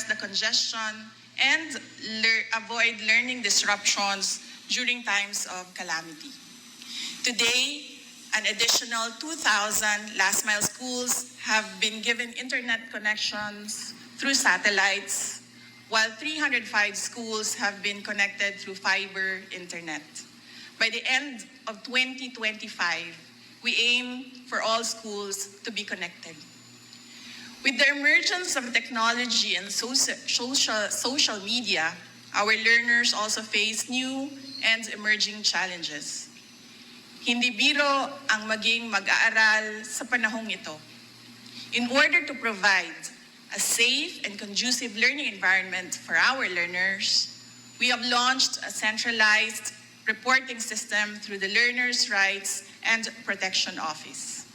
address the congestion and avoid learning disruptions during times of calamity. Today, an additional 2,000 last-mile schools have been given internet connections through satellites, while 305 schools have been connected through fiber internet. By the end of 2025, we aim for all schools to be connected. With the emergence of technology and social media, our learners also face new and emerging challenges. Hindi biro ang maging mag-aaral sa panahong ito. In order to provide a safe and conducive learning environment for our learners, we have launched a centralized reporting system through the Learners' Rights and Protection Office.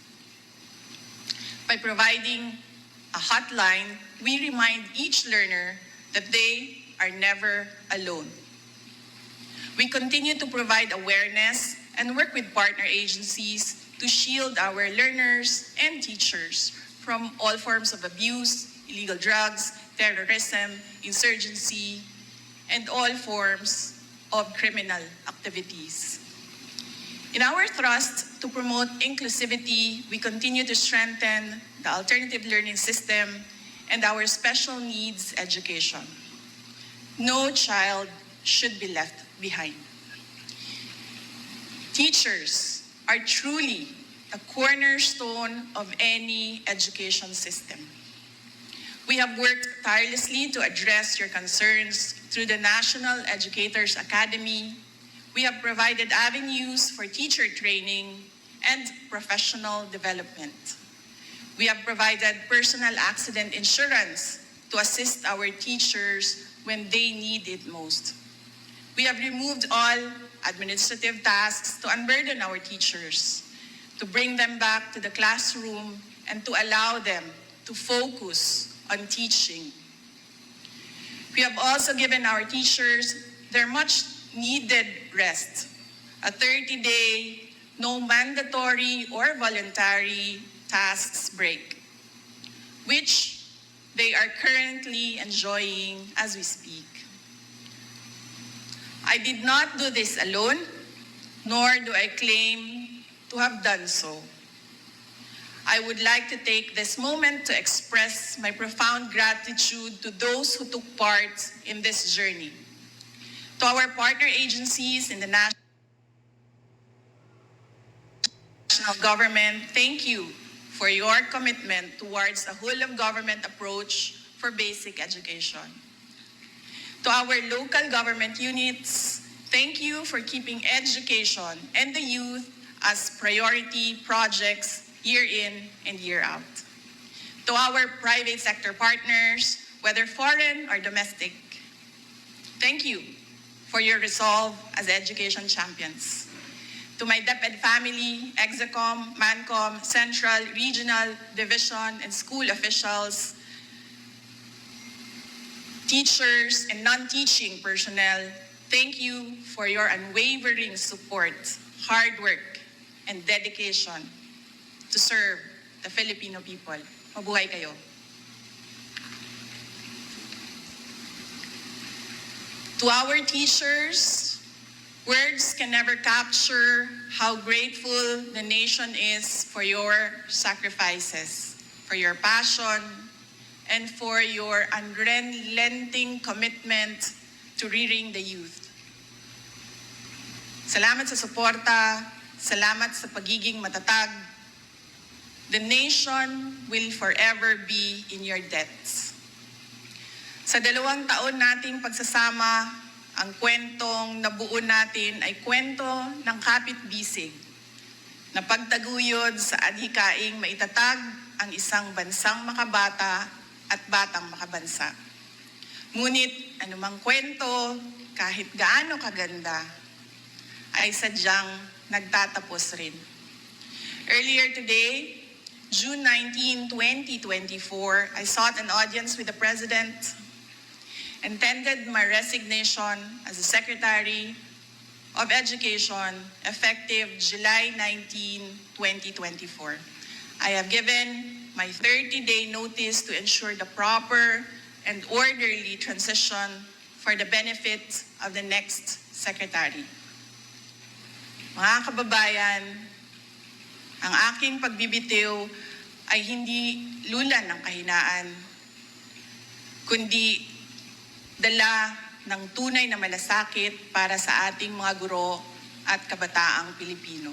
By providing a hotline, we remind each learner that they are never alone. We continue to provide awareness and work with partner agencies to shield our learners and teachers from all forms of abuse, illegal drugs, terrorism, insurgency, and all forms of criminal activities. In our thrust to promote inclusivity, we continue to strengthen the alternative learning system and our special needs education. No child should be left behind. Teachers are truly a cornerstone of any education system. We have worked tirelessly to address your concerns through the National Educators Academy. We have provided avenues for teacher training and professional development. We have provided personal accident insurance to assist our teachers when they need it most. We have removed all administrative tasks to unburden our teachers, to bring them back to the classroom, and to allow them to focus on teaching. We have also given our teachers their much needed rest, a 30-day, no mandatory or voluntary tasks break, which they are currently enjoying as we speak. I did not do this alone, nor do I claim to have done so. I would like to take this moment to express my profound gratitude to those who took part in this journey. To our partner agencies in the national government, thank you for your commitment towards a whole-of-government approach for basic education. To our local government units, thank you for keeping education and the youth as priority projects year in and year out. To our private sector partners, whether foreign or domestic, thank you for your resolve as education champions. To my DepEd family, Execom, Mancom, Central, Regional, Division, and school officials, teachers, and non-teaching personnel, thank you for your unwavering support, hard work, and dedication to serve the Filipino people. Mabuhay kayo. To our teachers, words can never capture how grateful the nation is for your sacrifices, for your passion, and for your unrelenting commitment to rearing the youth. Salamat sa suporta, salamat sa pagiging matatag. The nation will forever be in your debts. Sa 2 taon nating pagsasama, ang kwentong nabuo natin ay kwento ng kapit-bisig na pagtaguyod sa adhikaing maitatag ang isang bansang makabata at batang makabansa. Ngunit anumang kwento, kahit gaano kaganda, ay sadyang nagtatapos rin. Earlier today, June 19, 2024, I sought an audience with the President and tendered my resignation as the Secretary of Education effective July 19, 2024. I have given my 30-day notice to ensure the proper and orderly transition for the benefit of the next Secretary. Mga kababayan, ang aking pagbibitiw ay hindi lulan ng kahinaan, kundi dala ng tunay na malasakit para sa ating mga guro at kabataang Pilipino.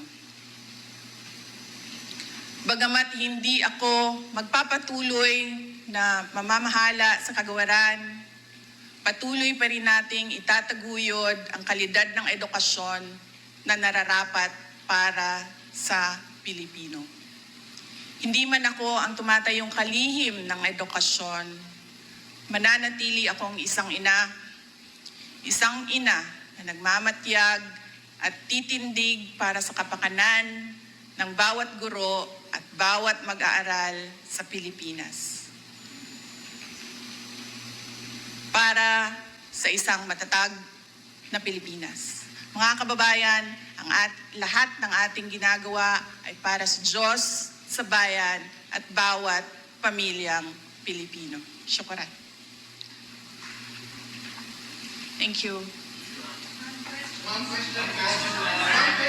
Bagamat hindi ako magpapatuloy na mamamahala sa kagawaran, patuloy pa rin nating itataguyod ang kalidad ng edukasyon na nararapat para sa Pilipino. Hindi man ako ang tumatayong kalihim ng edukasyon, mananatili akong isang ina na nagmamatyag at titindig para sa kapakanan ng bawat guro at bawat mag-aaral sa Pilipinas. Para sa isang matatag na Pilipinas. Mga kababayan, lahat ng ating ginagawa ay para sa Diyos, sa bayan, at bawat pamilyang Pilipino. Syukuran. Thank you. One question.